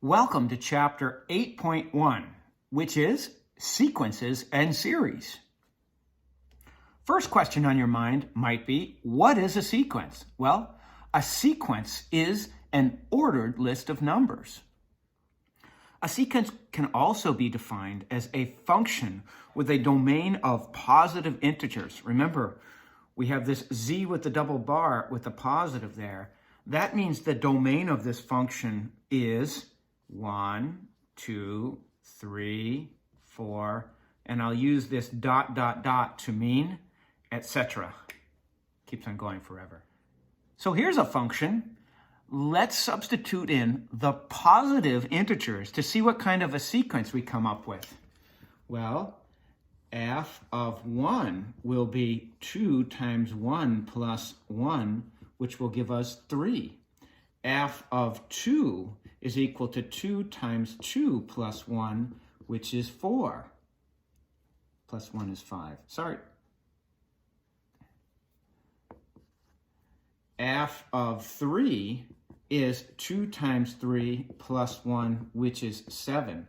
Welcome to Chapter 8.1, which is Sequences and Series. First question on your mind might be, what is a sequence? Well, a sequence is an ordered list of numbers. A sequence can also be defined as a function with a domain of positive integers. Remember, we have this z with the double bar with the positive there. That means the domain of this function is 1, 2, 3, 4, and I'll use this ... to mean, etc. Keeps on going forever. So here's a function. Let's substitute in the positive integers to see what kind of a sequence we come up with. Well, f of 1 will be 2 times 1 plus 1, which will give us 3. F of 2 is equal to 2 times 2 plus 1, which is 4. Plus 1 is 5. Sorry. F of 3 is 2 times 3 plus 1, which is 7.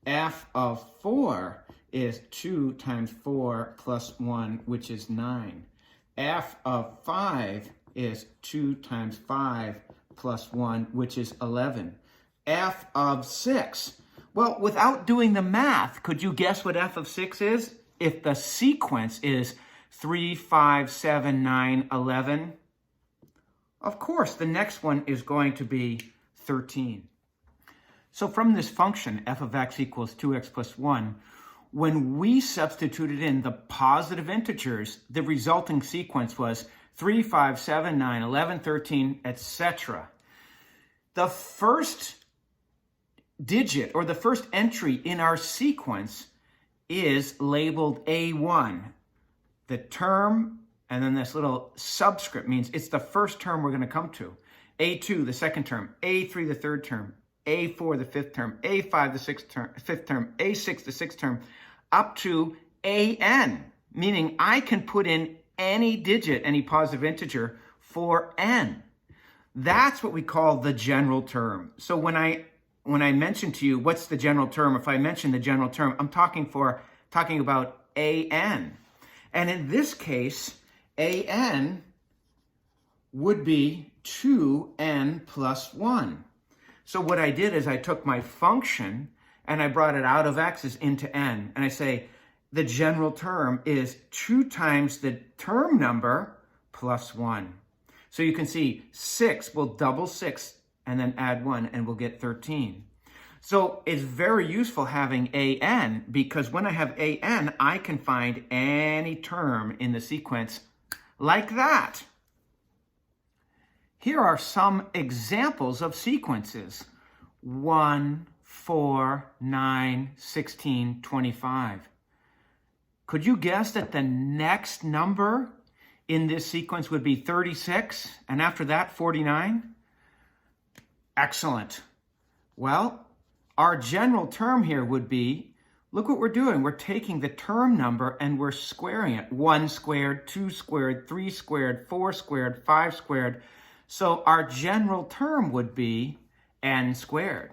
F of 4 is 2 times 4 plus 1, which is 9. F of 5 is 2 times 5 plus 1, which is 11. F of 6. Well, without doing the math, could you guess what f of 6 is? If the sequence is 3, 5, 7, 9, 11, of course, the next one is going to be 13. So from this function, f of x equals 2x plus 1, when we substituted in the positive integers, the resulting sequence was 3, 5, 7, 9, 11, 13, etc. The first digit, or the first entry in our sequence, is labeled A1. The term, and then this little subscript means it's the first term we're going to come to. A2, the second term. A3, the third term. A4, the fifth term. A5, the fifth term. A6, the sixth term. Up to AN, meaning I can put in any digit, any positive integer for n. That's what we call the general term. So when I mention to you what's the general term, if I mention the general term, I'm talking about AN. And in this case, AN would be 2n plus 1. So what I did is I took my function and I brought it out of x's into n. And I say the general term is 2 times the term number plus 1. So you can see 6 will double 6 and then add 1 and we'll get 13. So it's very useful having an, because when I have an, I can find any term in the sequence like that. Here are some examples of sequences. 1, 4, 9, 16, 25. Could you guess that the next number in this sequence would be 36, and after that, 49? Excellent. Well, our general term here would be, look what we're doing. We're taking the term number and we're squaring it. 1 squared, 2 squared, 3 squared, 4 squared, 5 squared. So our general term would be n squared.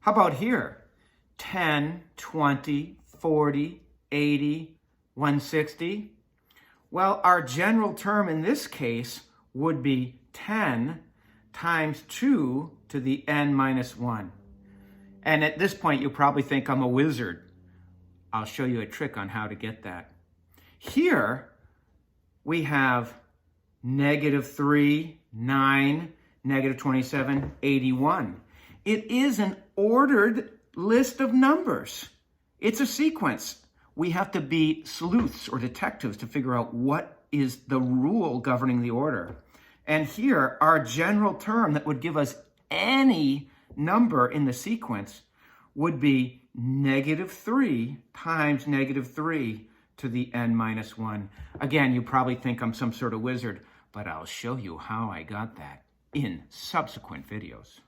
How about here? 10, 20, 40, 80, 160. Well, our general term in this case would be 10 times 2 to the n minus 1. And at this point, you'll probably think I'm a wizard. I'll show you a trick on how to get that. Here, we have -3, 9, -27, 81. It is an ordered list of numbers. It's a sequence. We have to be sleuths or detectives to figure out what is the rule governing the order. And here, our general term that would give us any number in the sequence would be -3 times -3 to the n minus 1. Again, you probably think I'm some sort of wizard, but I'll show you how I got that in subsequent videos.